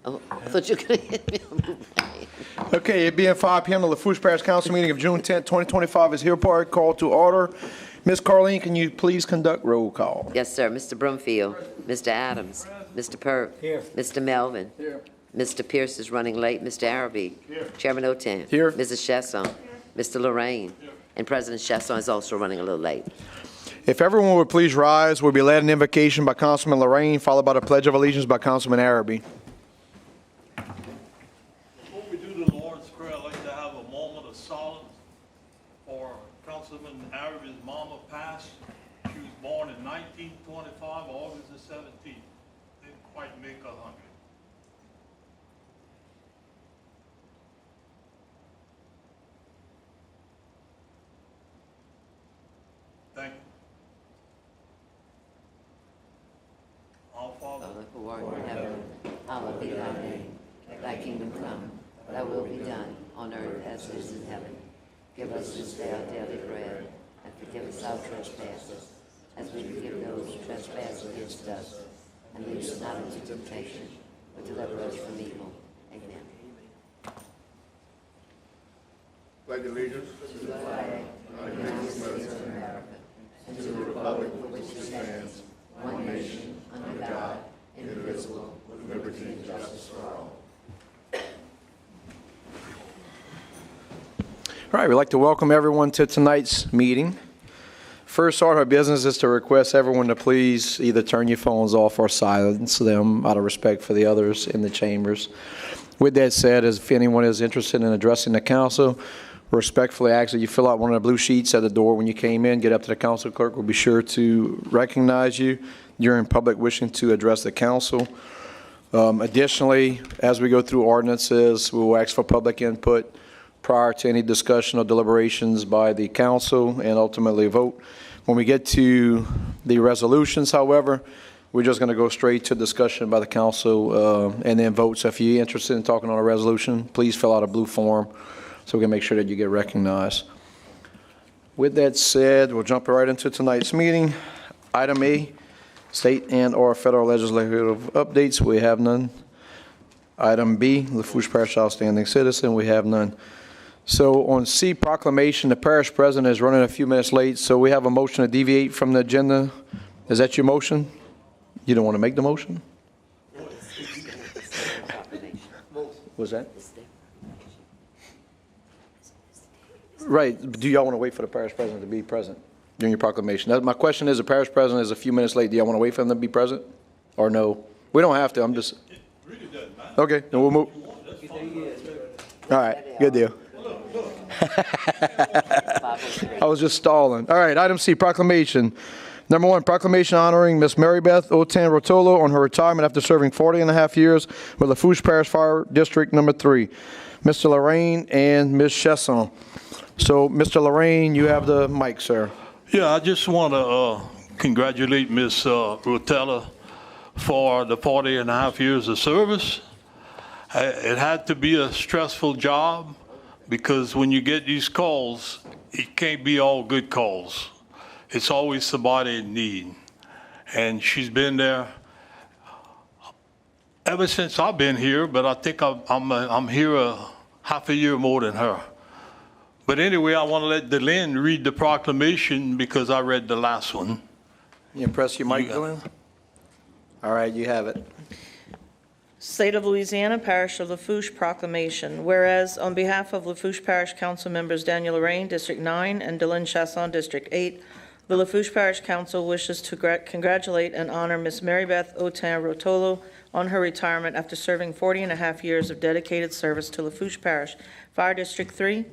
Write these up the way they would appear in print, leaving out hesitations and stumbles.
Oh, I thought you were going to hit me on the way. Okay, it being 5 p.m., the Lafourche Parish Council meeting of June 10, 2025 is hereby called to order. Ms. Carleen, can you please conduct roll call? Yes, sir. Mr. Broomfield, Mr. Adams, Mr. Pert, Mr. Melvin, Mr. Pierce is running late, Mr. Arabi, Chairman Otan, Here. Mrs. Chasson, Mr. Lorraine, and President Chasson is also running a little late. If everyone would please rise, we'll be led an invocation by Councilman Lorraine, followed by the Pledge of Allegiance by Councilman Arabi. Before we do the Lord's Prayer, I'd like to have a moment of silence for Councilman Arabi's mama passed. She was born in 1925, August the 17th. Didn't quite make 100. Thank you. Our Father, Father, who art in heaven, hallowed be thy name. Thy kingdom come, thy will be done on earth as it is in heaven. Give us this day our daily bread, and forgive us our trespasses, as we forgive those who trespass against us. And lead us not into temptation, but deliver us from evil. Amen. Pledge allegiance To the flag of the United States of America, and to the republic for which it stands, one nation, under God, indivisible, with liberty and justice for all. All right, we'd like to welcome everyone to tonight's meeting. First order of business is to request everyone to please either turn your phones off or silence them out of respect for the others in the chambers. With that said, if anyone is interested in addressing the council, respectfully ask that you fill out one of the blue sheets at the door when you came in. Get up to the council clerk. We'll be sure to recognize you. You're in public wishing to address the council. Additionally, as we go through ordinances, we will ask for public input prior to any discussion or deliberations by the council and ultimately vote. When we get to the resolutions, however, we're just going to go straight to discussion by the council and then vote. So if you're interested in talking on a resolution, please fill out a blue form so we can make sure that you get recognized. With that said, we'll jump right into tonight's meeting. Item A, state and or federal legislative updates. We have none. Item B, Lafourche Parish Outstanding Citizen. We have none. So on C, proclamation, the parish president is running a few minutes late, so we have a motion to deviate from the agenda. Is that your motion? You don't want to make the motion? Was that? Right. Do y'all want to wait for the parish president to be present during your proclamation? My question is, the parish president is a few minutes late. Do y'all want to wait for him to be present? Or no? We don't have to. I'm just... it really doesn't matter. Okay, then we'll move. All right, good deal. I was just stalling. All right, item C, proclamation. Number 1, proclamation honoring Miss Mary Beth Otan Rotolo on her retirement after serving 40 and a half years with Lafourche Parish Fire District number 3. Mr. Lorraine and Ms. Chasson. So, Mr. Lorraine, you have the mic, sir. Yeah, I just want to congratulate Miss Rotella for the 40 and a half years of service. It had to be a stressful job because when you get these calls, it can't be all good calls. It's always somebody in need. And she's been there ever since I've been here, but I think I'm here half a year more than her. But anyway, I want to let Delyn read the proclamation because I read the last one. You press your mic, Delyn? All right, you have it. State of Louisiana, Parish of Lafourche proclamation. Whereas on behalf of Lafourche Parish Council members Daniel Lorraine, District 9, and Delyn Chasson, District 8, the Lafourche Parish Council wishes to congratulate and honor Miss Mary Beth Otan Rotolo on her retirement after serving 40 and a half years of dedicated service to Lafourche Parish Fire District 3.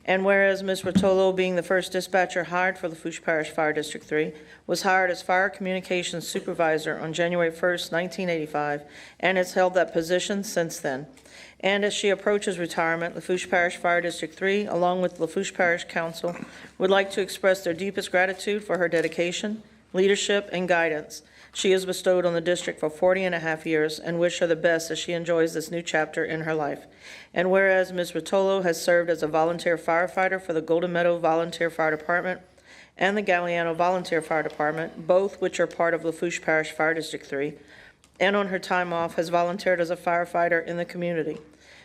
And whereas Ms. Rotolo, being the first dispatcher hired for Lafourche Parish Fire District 3, was hired as Fire Communications Supervisor on January 1st, 1985, and has held that position since then. And as she approaches retirement, Lafourche Parish Fire District 3, along with Lafourche Parish Council, would like to express their deepest gratitude for her dedication, leadership, and guidance. she has bestowed on the district for 40 and a half years, and wish her the best as she enjoys this new chapter in her life. And whereas Ms. Rotolo has served as a volunteer firefighter for the Golden Meadow Volunteer Fire Department and the Galliano Volunteer Fire Department, both which are part of Lafourche Parish Fire District 3, and on her time off has volunteered as a firefighter in the community.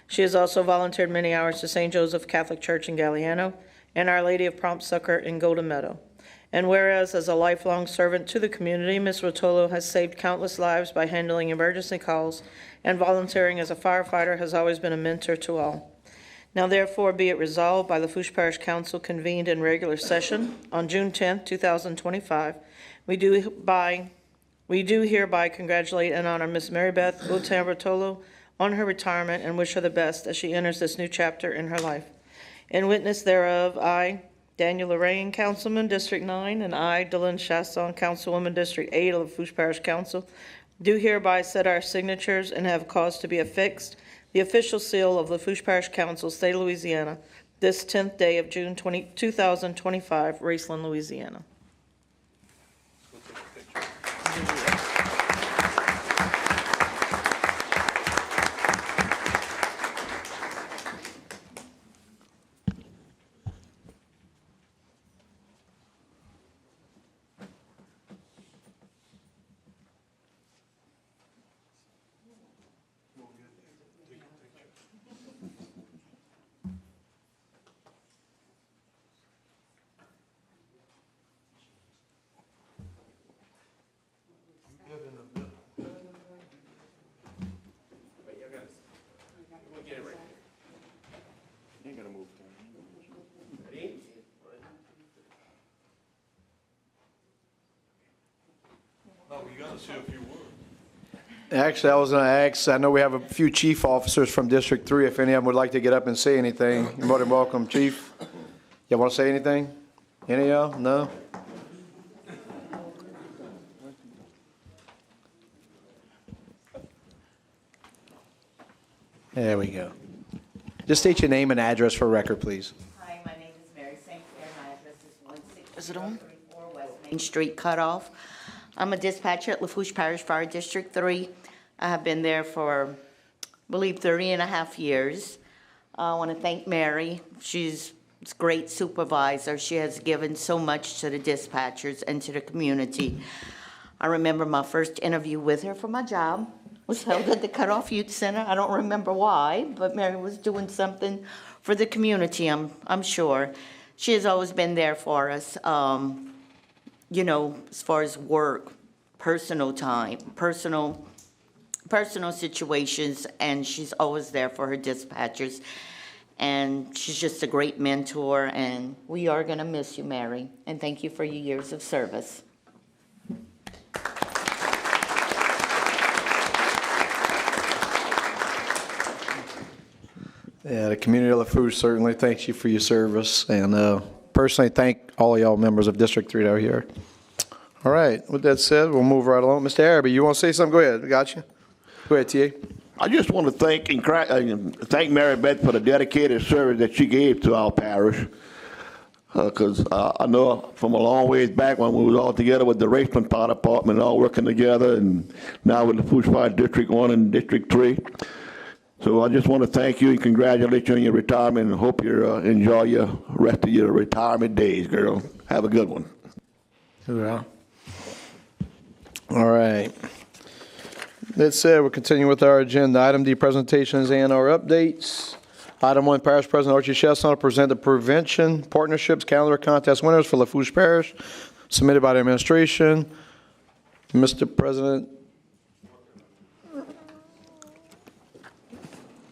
She has also volunteered many hours to St. Joseph Catholic Church in Galliano and Our Lady of Prompt Succor in Golden Meadow. And whereas as a lifelong servant to the community, Ms. Rotolo has saved countless lives by handling emergency calls, and volunteering as a firefighter has always been a mentor to all. Now therefore be it resolved by the Lafourche Parish Council convened in regular session on June 10th, 2025, we do hereby congratulate and honor Ms. Mary Beth Otan Rotolo on her retirement and wish her the best as she enters this new chapter in her life. In witness thereof, I, Daniel Lorraine, Councilman, District 9, and I, Dylan Chasson, Councilwoman, District 8 of the Lafourche Parish Council, do hereby set our signatures and have caused to be affixed the official seal of the Lafourche Parish Council, State of Louisiana, this 10th day of June 2025, Raceland, Louisiana. Actually, I was going to ask, I know we have a few chief officers from District 3. If any of them would like to get up and say anything, you're more than welcome. Chief, you want to say anything? Any of y'all? No? There we go. Just state your name and address for record, please. Hi, my name is Mary St. Clair. My address is Is it on? 1634 West Main Street Cutoff. I'm a dispatcher at Lafourche Parish Fire District 3. I have been there for, I believe, 30 and a half years. I want to thank Mary. She's a great supervisor. She has given so much to the dispatchers and to the community. I remember my first interview with her for my job was held at the Cutoff Youth Center. I don't remember why, but Mary was doing something for the community, I'm sure. She has always been there for us, you know, as far as work, personal time, personal situations, and she's always there for her dispatchers. And she's just a great mentor, and we are going to miss you, Mary, and thank you for your years of service. Yeah, the community of Lafourche certainly thanks you for your service, and personally thank all of y'all members of District 3 that are here. All right, with that said, we'll move right along. Mr. Araby, you want to say something? Go ahead. We got you. Go ahead, T.A. I just want to thank Mary Beth for the dedicated service that she gave to our parish. Because I know from a long ways back when we was all together with the Raceland Fire Department, all working together, and now with the Lafourche Fire District 1 and District 3. So I just want to thank you and congratulate you on your retirement, and hope you enjoy your rest of your retirement days, girl. Have a good one. Hoorah. All right. That said, we'll continue with our agenda. Item D, presentations and our updates. Item 1, Parish President Archie Chesson will present the Prevention Partnerships Calendar Contest winners for Lafourche Parish, submitted by the administration. Mr. President,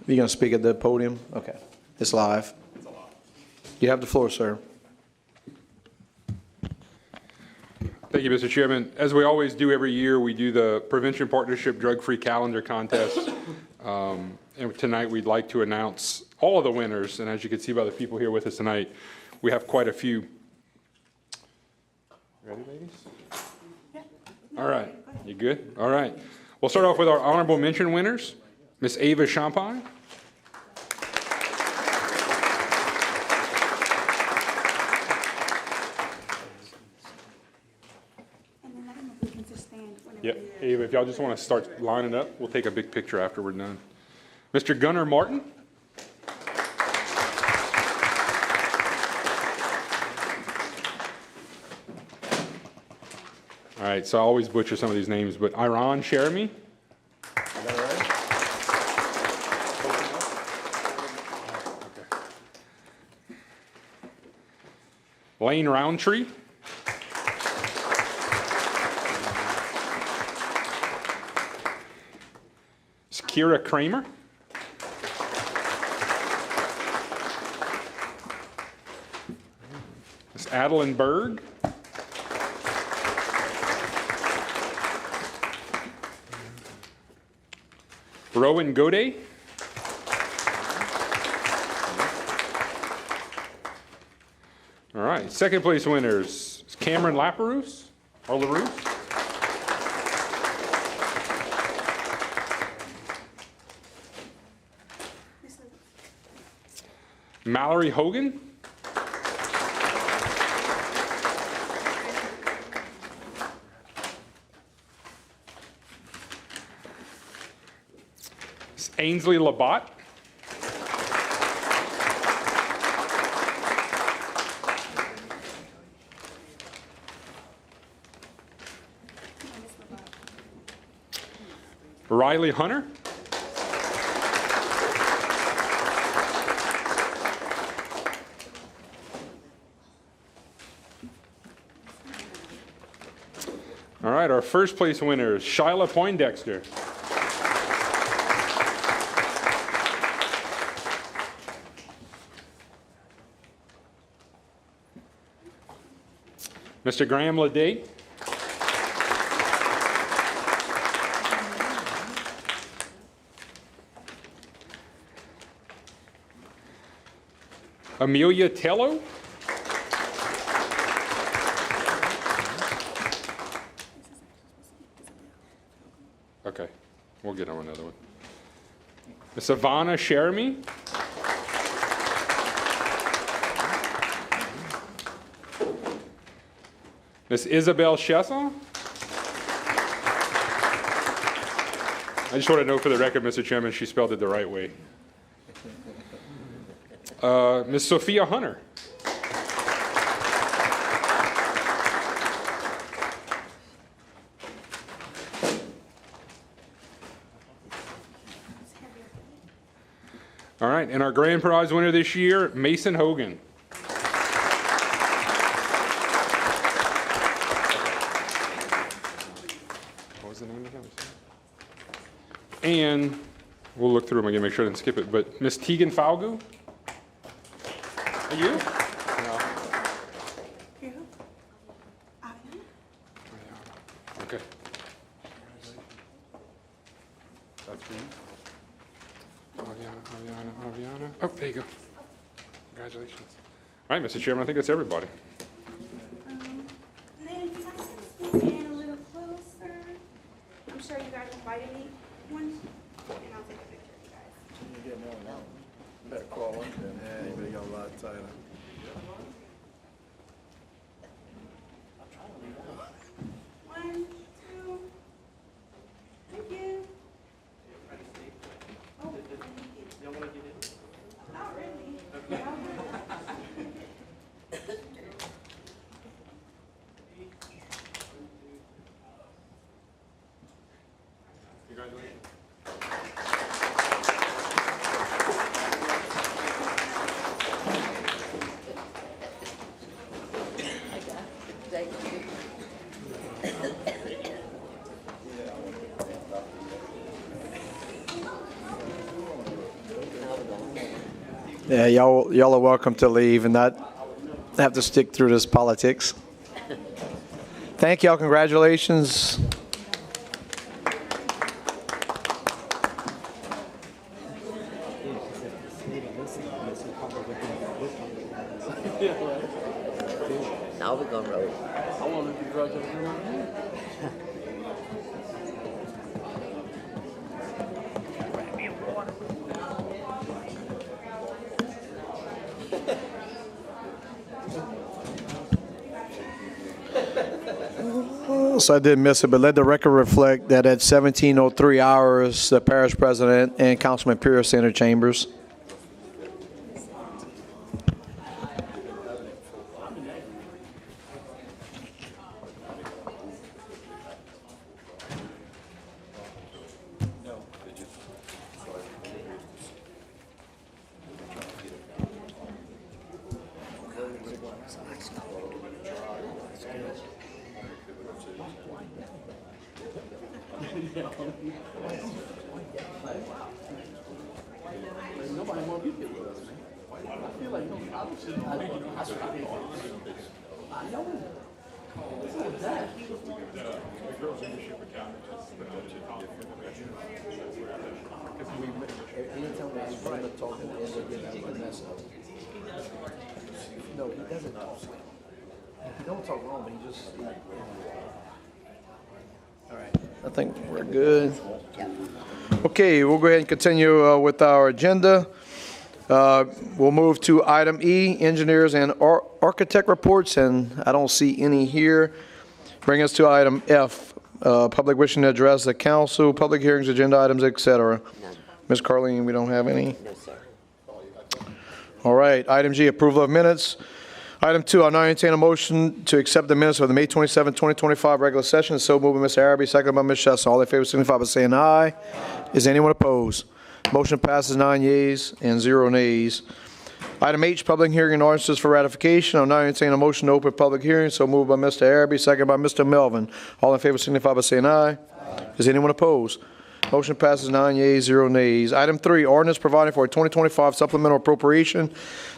you going to speak at the podium? Okay. It's live. You have the floor, sir. Thank you, Mr. Chairman. As we always do every year, we do the Prevention Partnership Drug-Free Calendar Contest. And tonight we'd like to announce all of the winners. And as you can see by the people here with us tonight, we have quite a few. Ready, ladies? Yeah. All right. You good? All right. We'll start off with our honorable mention winners. Miss Ava Champagne. And then I don't know if we can just stand whenever Ava, if y'all just want to start lining up, we'll take a big picture after we're done. Mr. Gunnar Martin. All right, so I always butcher some of these names, but Iran Sheremy. Lane Roundtree. Kira Kramer. Miss Adeline Berg. Rowan Gode. All right, second place winners, Cameron Laperouse, or LaRousse. Mallory Hogan. Ainsley Labatt. Riley Hunter. All right, our first place winner is Shyla Poindexter. Mr. Graham Leday. Amelia Tello. Okay, we'll get on another one. Miss Ivana Sheremy. Miss Isabel Chesson. I just want to know for the record, Mr. Chairman, she spelled it the right way. Miss Sophia Hunter. All right, and our grand prize winner this year, Mason Hogan. What was the name of him? And we'll look through them again, make sure I didn't skip it, but Miss Tegan Falgu. Are you? No. Okay. That's for you. Aviana. Oh, there you go. Congratulations. All right, Mr. Chairman, I think that's everybody. Then if you guys can scoot in a little closer, I'm sure you guys invited me once, and I'll take a picture of you guys. Better call him. Yeah, you better get a lot tighter. One, two. Thank you. Oh, thank you. Not really. Yeah, y'all are welcome to leave and not have to stick through this politics. Thank y'all. Congratulations. Now we're gonna roll. I want to congratulate him. So I did miss it, but let the record reflect that at 17:03 hours, the parish president and Councilman Pierce entered chambers. No, he doesn't talk. He don't talk wrong, but he just. All right. I think we're good. Okay, we'll go ahead and continue with our agenda. We'll move to item E, engineers and architect reports, and I don't see any here. Bring us to item F, public wishing to address the council, public hearings, agenda items, etc. Ms. Carleen, we don't have any? No, sir. All right, item G, approval of minutes. Item 2, I'll now entertain a motion to accept the minutes of the May 27, 2025 regular session. So moved by Mr. Araby, seconded by Ms. Chesson. All in favor signify by saying aye. Is anyone opposed? Motion passes 9 yeas and 0 nays. Item H, public hearing and ordinances for ratification. I'll now entertain a motion to open public hearing. So moved by Mr. Araby, seconded by Mr. Melvin. All in favor signify by saying aye. Is anyone opposed? Motion passes 9 yeas, 0 nays. Item 3, ordinance providing for a 2025 supplemental appropriation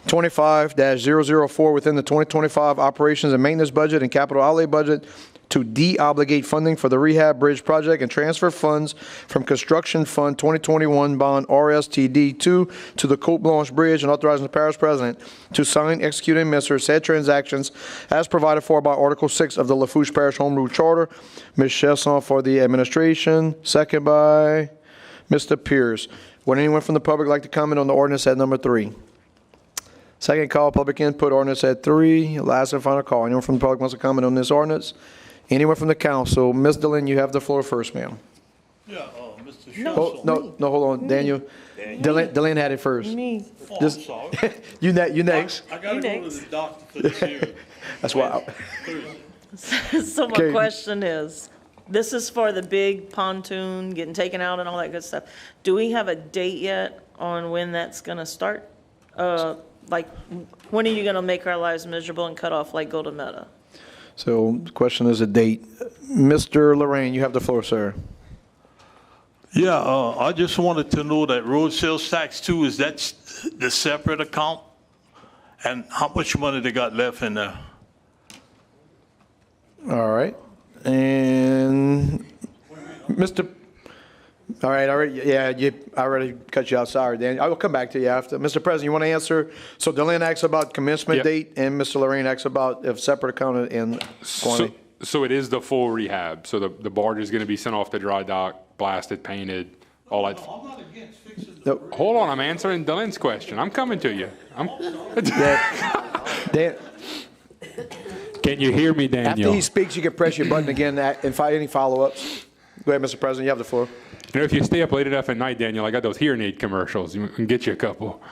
25-004 within the 2025 operations and maintenance budget and capital outlay budget to de-obligate funding for the rehab bridge project and transfer funds from construction fund 2021 bond RSTD 2 to the Cote Blanche Bridge and authorizing the parish president to sign, execute, and administer said transactions as provided for by Article 6 of the Lafourche Parish Home Rule Charter. Ms. Chesson for the administration, second by Mr. Pierce. Would anyone from the public like to comment on the ordinance at number 3? Second call, public input, ordinance at 3. Last and final call. Anyone from the public wants to comment on this ordinance? Anyone from the council? Ms. Dillon, you have the floor first, ma'am. Yeah, Mr. Oh, no, hold on, Daniel. Dillon had it first. Me. Oh, Just- sorry. You next. I gotta You go to next. the doctor for this hearing. That's why. So my Okay. question is, this is for the big pontoon getting taken out and all that good stuff. Do we have a date yet on when that's gonna start? Like, when are you gonna make our lives miserable and cut off like Golden Meadow? So the question is a date. Mr. Lorraine, you have the floor, sir. Yeah, I just wanted to know that road sales tax too, is that the separate account? And how much money they got left in there? All right. And Mr. All right, yeah, I already cut you out. Sorry, Dan. I will come back to you after. Mr. President, you want to answer? So Delenn asks about commencement Yep. date, and Mr. Lorraine asks about if separate account and quantity. So it is the full rehab. So the barge is going to be sent off to dry dock, blasted, painted, all that. I'm not against fixing No, Hold on, I'm answering Dylan's question. I'm coming to you. Dan, Can you hear me, after Daniel? he speaks, you can press your button again and find any follow-ups. Go ahead, Mr. President, you have the floor. You know, if you stay up late enough at night, Daniel, I got those hearing aid commercials. You can get you a couple.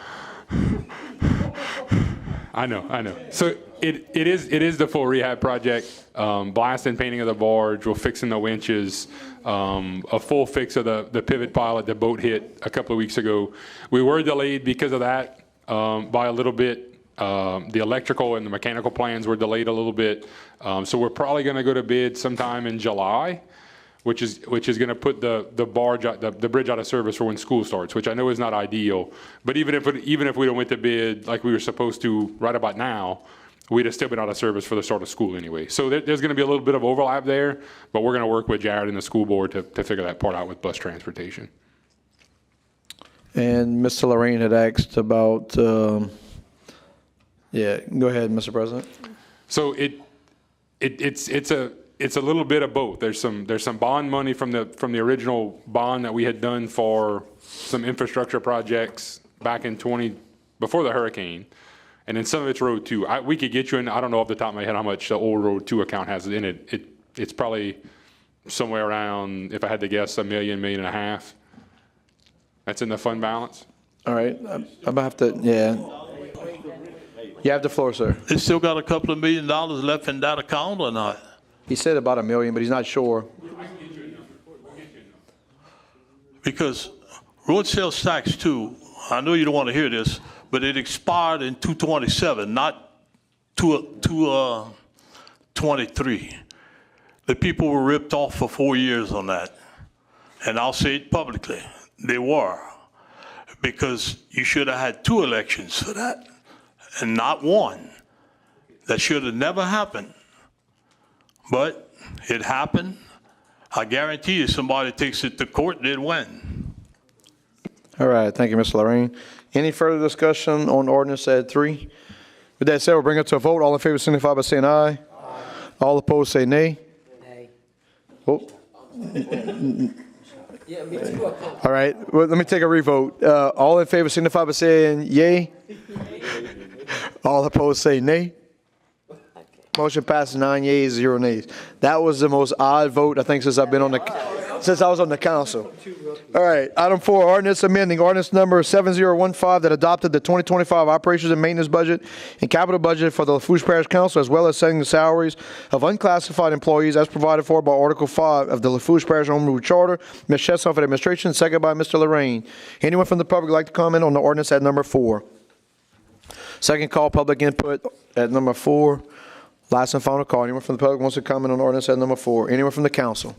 I know. So it is the full rehab project. Blast and painting of the barge. We're fixing the winches. A full fix of the pivot pilot the boat hit a couple of weeks ago. We were delayed because of that by a little bit. The electrical and the mechanical plans were delayed a little bit. So we're probably going to go to bid sometime in July, which is going to put the barge the bridge out of service for when school starts, which I know is not ideal. But even if we don't went to bid like we were supposed to right about now, we'd have still been out of service for the start of school anyway. So there's going to be a little bit of overlap there, but we're going to work with Jared and the school board to figure that part out with bus transportation. And Mr. Lorraine had asked about, yeah, go ahead, Mr. President. So it's a little bit of both. There's some bond money from the original bond that we had done for some infrastructure projects back in before the hurricane, and then some of it's Road 2. We could get you in. I don't know off the top of my head how much the old Road 2 account has in it. It's probably somewhere around, if I had to guess, $1 million, $1.5 million. That's in the fund balance. All right, I'm gonna have to, yeah. You have the floor, sir. They still got a couple of $1 million left in that account or not? He said about $1 million, but he's not sure. Because road sales tax too, I know you don't want to hear this, but it expired in 2/27, not 2/23. The people were ripped off for 4 years on that. And I'll say it publicly, they were. Because you should have had 2 elections for that and not 1. That should have never happened. But it happened. I guarantee you somebody takes it to court, they'd win. All right, thank you, Mr. Lorraine. Any further discussion on ordinance at 3? With that said, we'll bring it to a vote. All in favor signify by saying aye. Aye. All opposed say nay. Nay. Oh. All right, well, let me take a revote. All in favor signify by saying yay. All opposed say nay. Motion passes 9 yeas, 0 nays. That was the most odd vote, I think, since I was on the council. All right, item 4, ordinance amending ordinance number 7015 that adopted the 2025 operations and maintenance budget and capital budget for the Lafourche Parish Council, as well as setting the salaries of unclassified employees as provided for by Article 5 of the Lafourche Parish Home Rule Charter. Ms. Chesson for the administration, second by Mr. Lorraine. Anyone from the public like to comment on the ordinance at number 4? Second call, public input at number 4. Last and final call. Anyone from the public wants to comment on ordinance at number 4? Anyone from the council?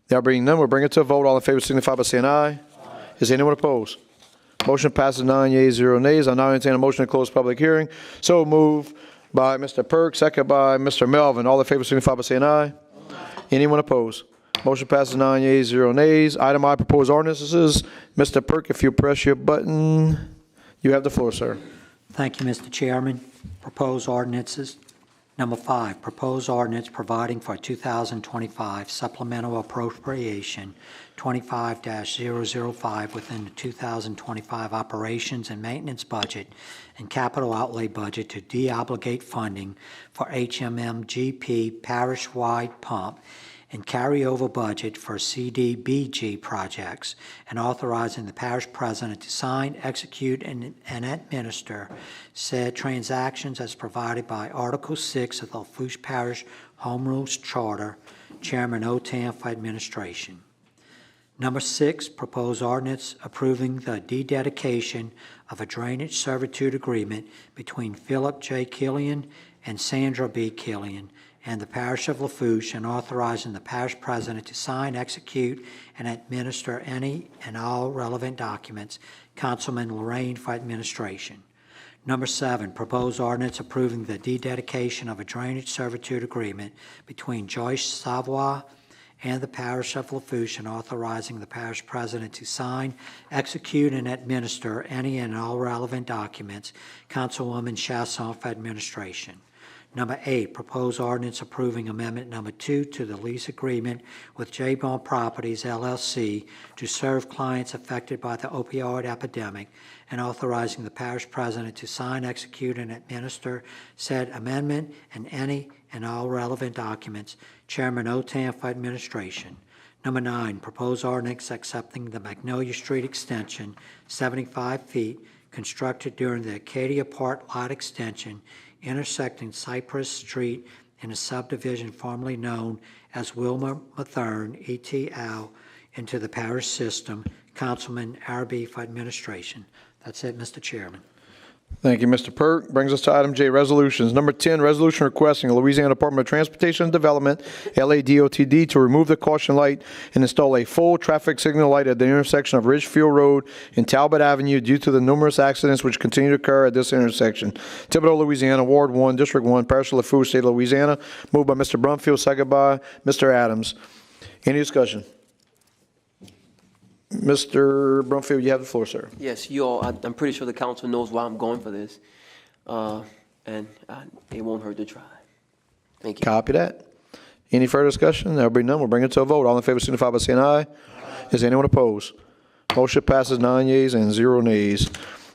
There being none, we'll bring it to a vote. All in favor signify by saying aye. Aye. Is anyone opposed? Motion passes 9 yeas, 0 nays. I now entertain a motion to close public hearing. So moved by Mr. Perk, second by Mr. Melvin. All in favor signify by saying aye. Aye. Anyone opposed? Motion passes 9 yeas, 0 nays. Item I, proposed ordinances. Mr. Perk, if you press your button, you have the floor, sir. Thank you, Mr. Chairman. Proposed ordinances. Number 5, proposed ordinance providing for 2025 supplemental appropriation 25-005 within the 2025 operations and maintenance budget and capital outlay budget to deobligate funding for HMMGP parish-wide pump and carryover budget for CDBG projects, and authorizing the parish president to sign, execute, and administer said transactions as provided by Article 6 of the Lafourche Parish Home Rules Charter, Chairman Otam for administration. Number 6, proposed ordinance approving the dededication of a drainage servitude agreement between Philip J. Killian and Sandra B. Killian and the Parish of Lafourche, and authorizing the parish president to sign, execute, and administer any and all relevant documents. Councilman Lorraine for administration. Number 7, proposed ordinance approving the dededication of a drainage servitude agreement between Joyce Savoy and the Parish of Lafourche, and authorizing the parish president to sign, execute, and administer any and all relevant documents. Councilwoman Chasson for administration. Number 8, proposed ordinance approving amendment number 2 to the lease agreement with J-Bone Properties, LLC, to serve clients affected by the opioid epidemic, and authorizing the parish president to sign, execute, and administer said amendment and any and all relevant documents. Chairman Otam for administration. Number 9, proposed ordinance accepting the Magnolia Street extension, 75 feet, constructed during the Acadia Park lot extension, intersecting Cypress Street in a subdivision formerly known as Wilmer Mathern, ETL, into the parish system. Councilman Arabi for administration. That's it, Mr. Chairman. Thank you, Mr. Perk. Brings us to item J, resolutions. Number 10, resolution requesting the Louisiana Department of Transportation and Development, LADOTD, to remove the caution light and install a full traffic signal light at the intersection of Ridgefield Road and Talbot Avenue due to the numerous accidents which continue to occur at this intersection. Thibodaux, Louisiana, Ward 1, District 1, Parish of Lafourche, State of Louisiana. Moved by Mr. Brumfield, second by Mr. Adams. Any discussion? Mr. Brumfield, you have the floor, sir. Yes, you all, I'm pretty sure the council knows why I'm going for this, and it won't hurt to try. Thank you. Copy that. Any further discussion? There'll be none. We'll bring it to a vote. All in favor signify by saying aye. Aye. Is anyone opposed? Motion passes 9 yeas and 0 nays.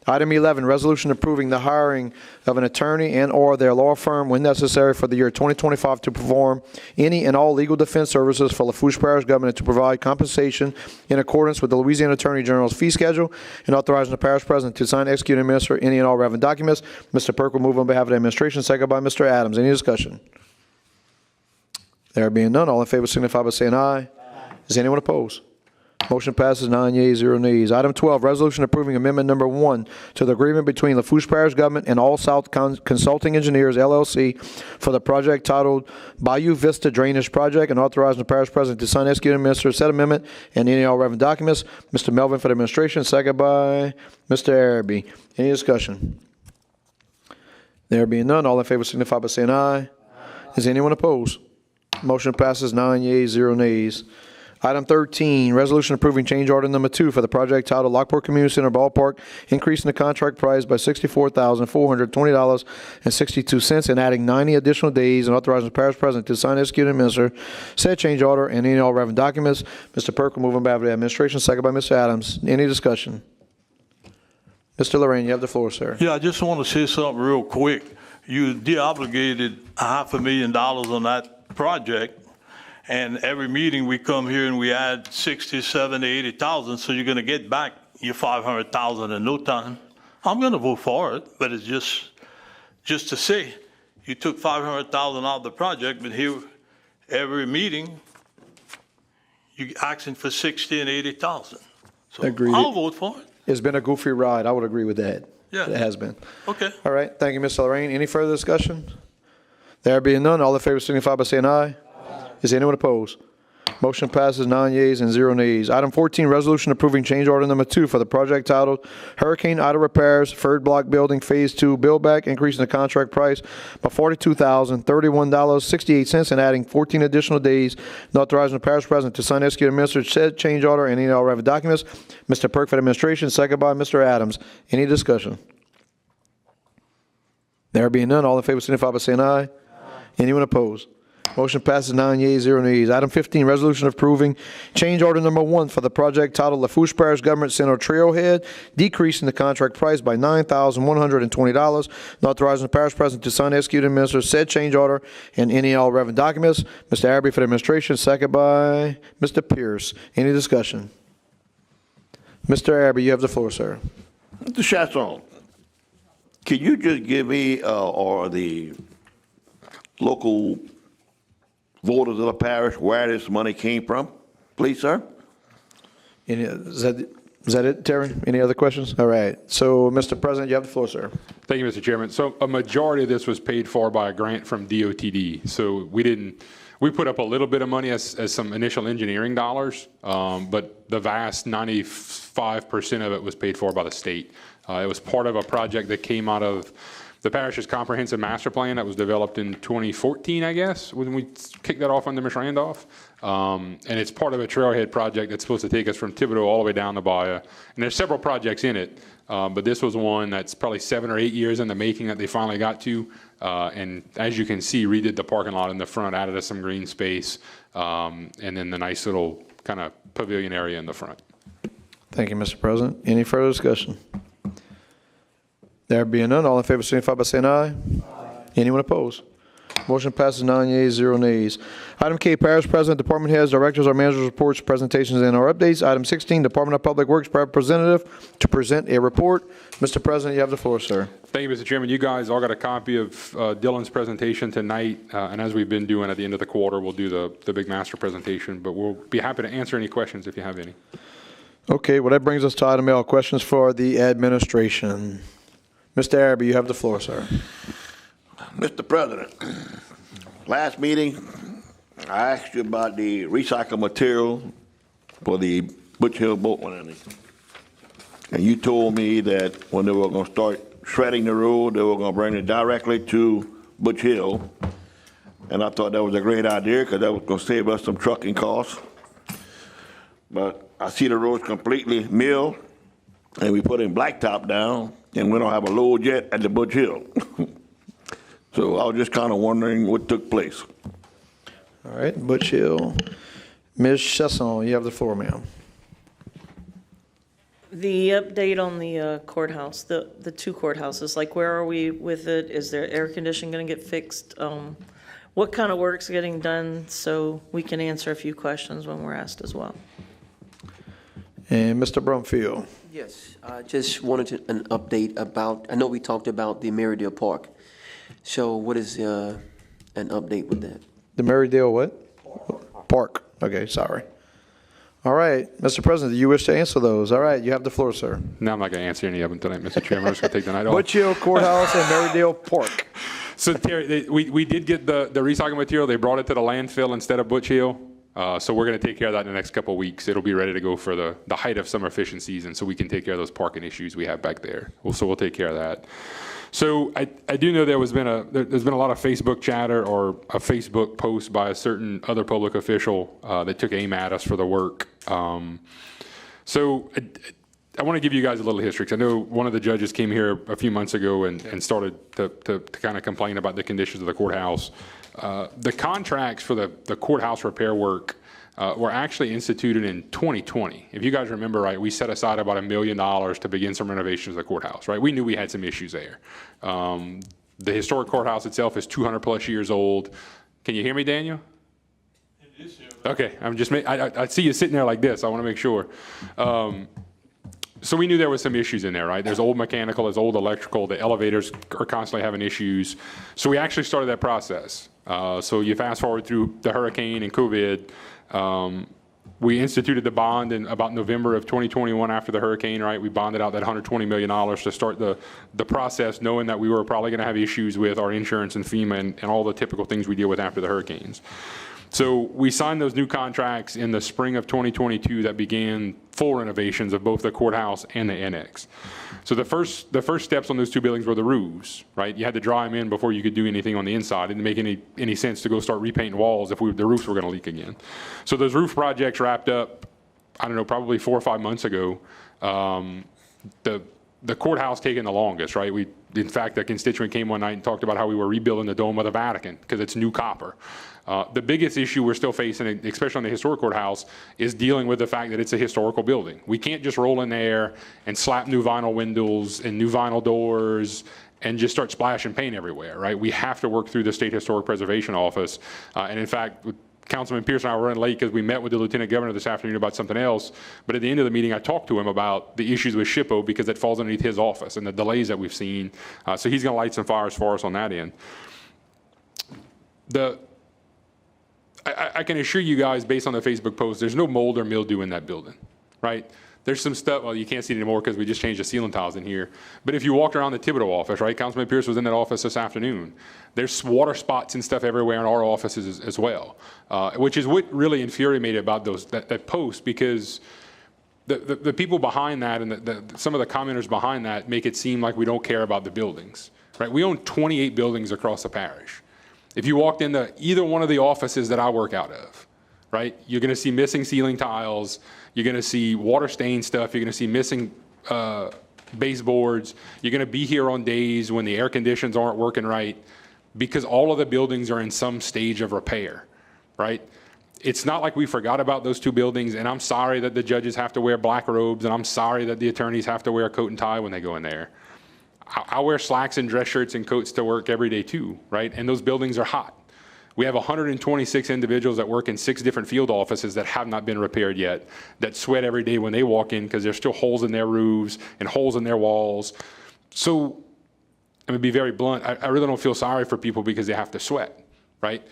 Item 11, resolution approving the hiring of an attorney and/or their law firm when necessary for the year 2025 to perform any and all legal defense services for Lafourche Parish government to provide compensation in accordance with the Louisiana Attorney General's fee schedule and authorizing the parish president to sign, execute, and administer any and all relevant documents. Mr. Perk will move on behalf of the administration, second by Mr. Adams. Any discussion? There being none, all in favor signify by saying aye. Is anyone opposed? Motion passes 9 yeas, 0 nays. Item 12, resolution approving amendment number 1 to the agreement between Lafourche Parish Government and All South Consulting Engineers, LLC, for the project titled Bayou Vista Drainage Project and authorizing the parish president to sign, execute, and administer said amendment and any and all relevant documents. Mr. Melvin for the administration, second by Mr. Araby. Any discussion? There being none, all in favor signify by saying aye. Is anyone opposed? Motion passes 9 yeas, 0 nays. Item 13, resolution approving change order number 2 for the project titled Lockport Community Center Ballpark, increasing the contract price by $64,420.62 and adding 90 additional days and authorizing the parish president to sign, execute, and administer said change order and any and all relevant documents. Mr. Perk will move on behalf of the administration, second by Mr. Adams. Any discussion? Mr. Lorraine, you have the floor, sir. Yeah, I just want to say something real quick. You de-obligated $500,000 on that project. And every meeting we come here and we add 60, 70, 80,000, so you're going to get back your 500,000 in no time. I'm going to vote for it, but it's just to say you took 500,000 out of the project, but here every meeting you're asking for 60 and 80,000. So Agreed. I'll vote for it. It's been a goofy ride. I would agree with that. Yeah. It has been. Okay. All right. Thank you, Mr. Lorraine. Any further discussion? There being none, all in favor signify by saying aye. Is anyone opposed? Motion passes 9 yeas and 0 nays. Item 14, resolution approving change order number 2 for the project titled Hurricane Ida Repairs, Third Block Building, Phase 2, Build Back, increasing the contract price by $42,031.68 and adding 14 additional days and authorizing the parish president to sign, execute, and administer said change order and any and all relevant documents. Mr. Perk for the administration, second by Mr. Adams. Any discussion? There being none, all in favor signify by saying aye. Anyone opposed? Motion passes 9 yeas, 0 nays. Item 15, resolution approving change order number 1 for the project titled Lafourche Parish Government Center Trailhead, decreasing the contract price by $9,120 and authorizing the parish president to sign, execute, and administer said change order and any and all relevant documents. Mr. Araby for the administration, second by Mr. Pierce. Any discussion? Mr. Araby, you have the floor, sir. Mr. Chasson, can you just give me or the local voters of the parish where this money came from, please, sir? Is that it, Terry? Any other questions? All right. So, Mr. President, you have the floor, sir. Thank you, Mr. Chairman. So a majority of this was paid for by a grant from DOTD. So we put up a little bit of money as some initial engineering dollars, but the vast 95% of it was paid for by the state. It was part of a project that came out of the parish's comprehensive master plan that was developed in 2014, I guess, when we kicked that off under Ms. Randolph. And it's part of a trailhead project that's supposed to take us from Thibodeau all the way down to Bayou. And there's several projects in it, but this was one that's probably 7 or 8 years in the making that they finally got to. And as you can see, redid the parking lot in the front, added us some green space, and then the nice little kind of pavilion area in the front. Thank you, Mr. President. Any further discussion? There being none, all in favor signify by saying aye. Anyone opposed? Motion passes 9 yeas, 0 nays. Item K, Parish President, Department Heads, Directors, or Managers' Reports, Presentations, and or Updates. Item 16, Department of Public Works Representative to present a report. Mr. President, you have the floor, sir. Thank you, Mr. Chairman. You guys all got a copy of Dylan's presentation tonight, and as we've been doing at the end of the quarter, we'll do the big master presentation, but we'll be happy to answer any questions if you have any. Okay, well, that brings us to item L, questions for the administration. Mr. Araby, you have the floor, sir. Mr. President, last meeting, I asked you about the recycled material for the Butch Hill boat landing. And you told me that when they were going to start shredding the road, they were going to bring it directly to Butch Hill. And I thought that was a great idea because that was going to save us some trucking costs. But I see the road's completely milled, and we put in blacktop down, and we don't have a load yet at the Butch Hill. So I was just kind of wondering what took place. All right, Butch Hill. Ms. Chasson, you have the floor, ma'am. The update on the courthouse, the two courthouses, like where are we with it? Is there air conditioning going to get fixed? What kind of work's getting done so we can answer a few questions when we're asked as well? And Mr. Brumfield. Yes, I just wanted an update about, I know we talked about the Merrydale Park. So what is an update with that? The Merrydale what? Park. Okay, sorry. All right, Mr. President, do you wish to answer those? All right, you have the floor, sir. No, I'm not going to answer any of them tonight, Mr. Chairman. I'm just going to take the night off. Butch Hill Courthouse and Merrydale Park. So Terry, we did get the recycling material. They brought it to the landfill instead of Butch Hill. So we're going to take care of that in the next couple of weeks. It'll be ready to go for the height of summer fishing season, so we can take care of those parking issues we have back there. So we'll take care of that. So I do know there's been a lot of Facebook chatter or a Facebook post by a certain other public official that took aim at us for the work. So I want to give you guys a little history, because I know one of the judges came here a few months ago and started to kind of complain about the conditions of the courthouse. The contracts for the courthouse repair work were actually instituted in 2020. If you guys remember right, we set aside about $1 million to begin some renovations of the courthouse, right? We knew we had some issues there. The historic courthouse itself is 200 plus years old. Can you hear me, Daniel? Okay, I see you sitting there like this. I want to make sure. So we knew there was some issues in there, right? There's old mechanical, there's old electrical, the elevators are constantly having issues. So we actually started that process. So you fast forward through the hurricane and COVID, we instituted the bond in about November of 2021 after the hurricane, right? We bonded out that $120 million to start the process, knowing that we were probably gonna have issues with our insurance and FEMA and all the typical things we deal with after the hurricanes. So we signed those new contracts in the spring of 2022 that began full renovations of both the courthouse and the annex. So the first steps on those two buildings were the roofs, right? You had to dry them in before you could do anything on the inside. It didn't make any sense to go start repainting walls if the roofs were going to leak again. So those roof projects wrapped up, I don't know, probably 4 or 5 months ago. The courthouse taking the longest, right? In fact, a constituent came one night and talked about how we were rebuilding the dome of the Vatican because it's new copper. The biggest issue we're still facing, especially on the historic courthouse, is dealing with the fact that it's a historical building. We can't just roll in there and slap new vinyl windows and new vinyl doors and just start splashing paint everywhere, right? We have to work through the State Historic Preservation Office. And in fact, Councilman Pierce and I were running late because we met with the Lieutenant Governor this afternoon about something else. But at the end of the meeting, I talked to him about the issues with SHPO because it falls underneath his office and the delays that we've seen. So he's going to light some fires for us on that end. I can assure you guys, based on the Facebook post, there's no mold or mildew in that building, right? There's some stuff, well, you can't see it anymore because we just changed the ceiling tiles in here. But if you walked around the Thibodeau office, right, Councilman Pierce was in that office this afternoon. There's water spots and stuff everywhere in our offices as well, which is what really infuriated me about that post, because the people behind that and some of the commenters behind that make it seem like we don't care about the buildings, right? We own 28 buildings across the parish. If you walked into either one of the offices that I work out of, right, you're going to see missing ceiling tiles, you're going to see water stain stuff, you're going to see missing baseboards, you're going to be here on days when the air conditions aren't working right, because all of the buildings are in some stage of repair, right? It's not like we forgot about those two buildings, and I'm sorry that the judges have to wear black robes, and I'm sorry that the attorneys have to wear a coat and tie when they go in there. I wear slacks and dress shirts and coats to work every day too, right? And those buildings are hot. We have 126 individuals that work in 6 different field offices that have not been repaired yet, that sweat every day when they walk in because there's still holes in their roofs and holes in their walls. So I'm gonna be very blunt. I really don't feel sorry for people because they have to sweat, right?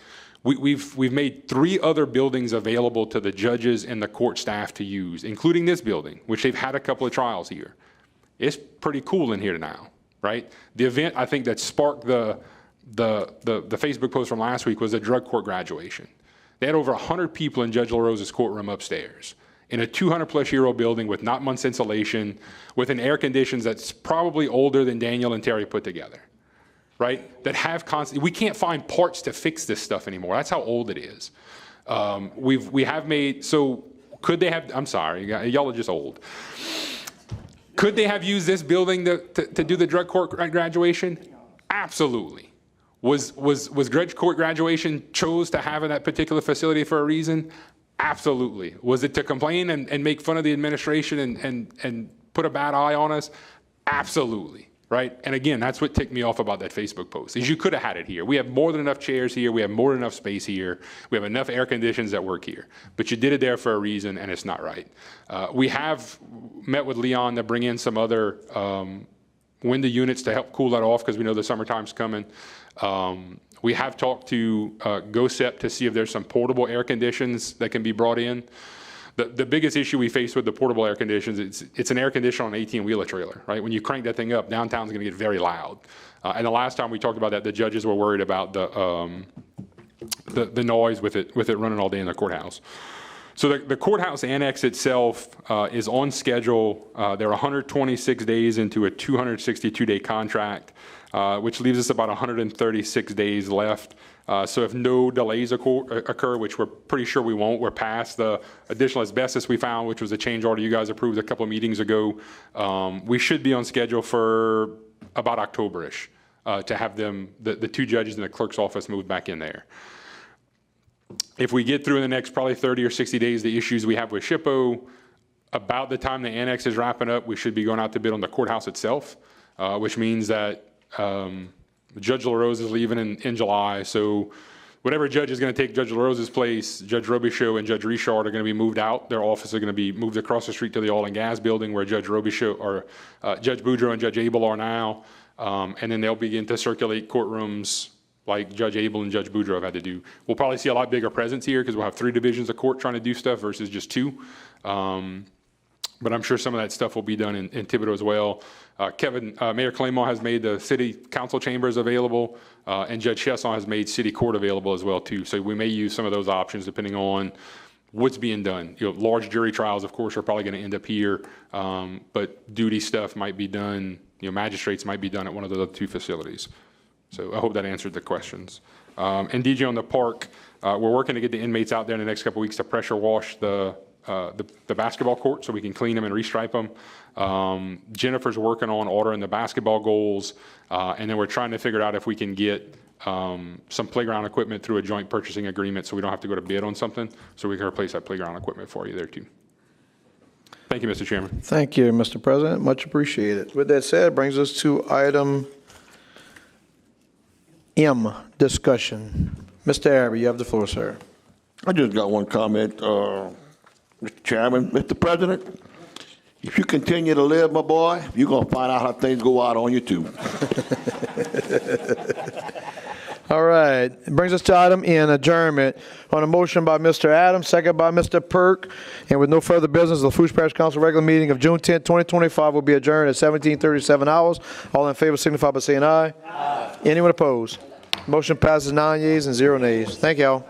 We've made 3 other buildings available to the judges and the court staff to use, including this building, which they've had a couple of trials here. It's pretty cool in here now. Right? The event, I think, that sparked the Facebook post from last week was a drug court graduation. They had over 100 people in Judge LaRosa's courtroom upstairs in a 200-plus-year-old building with not months insulation, with an air conditions that's probably older than Daniel and Terry put together, right? That have constant, we can't find parts to fix this stuff anymore. That's how old it is. We have made, so could they have, I'm sorry, y'all are just old. Could they have used this building to do the drug court graduation? Absolutely. Was drug court graduation chose to have in that particular facility for a reason? Absolutely. Was it to complain and make fun of the administration and put a bad eye on us? Absolutely, right? And again, that's what ticked me off about that Facebook post, is you could have had it here. We have more than enough chairs here. We have more than enough space here. We have enough air conditions that work here. But you did it there for a reason, and it's not right. We have met with Leon to bring in some other window units to help cool that off, because we know the summertime's coming. We have talked to GoSep to see if there's some portable air conditions that can be brought in. The biggest issue we face with the portable air conditions, it's an air conditioner on an 18-wheeler trailer, right? When you crank that thing up, downtown's going to get very loud. And the last time we talked about that, the judges were worried about the noise with it running all day in the courthouse. So the courthouse annex itself is on schedule. They're 126 days into a 262-day contract, which leaves us about 136 days left. So if no delays occur, which we're pretty sure we won't, we're past the additional asbestos we found, which was a change order you guys approved a couple of meetings ago. We should be on schedule for about October-ish to have them, the two judges in the clerk's office, moved back in there. If we get through in the next probably 30 or 60 days the issues we have with SHPO, about the time the annex is wrapping up, we should be going out to bid on the courthouse itself, which means that Judge LaRose is leaving in July, so whatever judge is going to take Judge LaRose's place, Judge Robichaud and Judge Richard are going to be moved out. Their offices are going to be moved across the street to the oil and gas building where Judge Robichaud or Judge Boudreaux and Judge Abel are now, and then they'll begin to circulate courtrooms like Judge Abel and Judge Boudreaux have had to do. We'll probably see a lot bigger presence here because we'll have 3 divisions of court trying to do stuff versus just 2. But I'm sure some of that stuff will be done in Thibodaux as well. Mayor Claymont has made the city council chambers available, and Judge Chesson has made city court available as well too. So we may use some of those options depending on what's being done. Large jury trials, of course, are probably going to end up here, but duty stuff might be done. Magistrates might be done at one of the other 2 facilities. So I hope that answered the questions. And DJ on the park, we're working to get the inmates out there in the next couple of weeks to pressure wash the basketball court so we can clean them and restripe them. Jennifer's working on ordering the basketball goals, and then we're trying to figure out if we can get some playground equipment through a joint purchasing agreement so we don't have to go to bid on something, so we can replace that playground equipment for you there too. Thank you, Mr. Chairman. Thank you, Mr. President. Much appreciated. With that said, brings us to item M, discussion. Mr. Abbey, you have the floor, sir. I just got one comment, Mr. Chairman. Mr. President, if you continue to live, my boy, you're going to find out how things go out on you, too. All right. It brings us to item N, adjournment. On a motion by Mr. Adams, second by Mr. Perk. And with no further business, the Lafourche Parish Council regular meeting of June 10, 2025 will be adjourned at 17:37 hours. All in favor signify by saying aye. Aye. Anyone opposed? Motion passes 9 yeas and 0 nays. Thank y'all.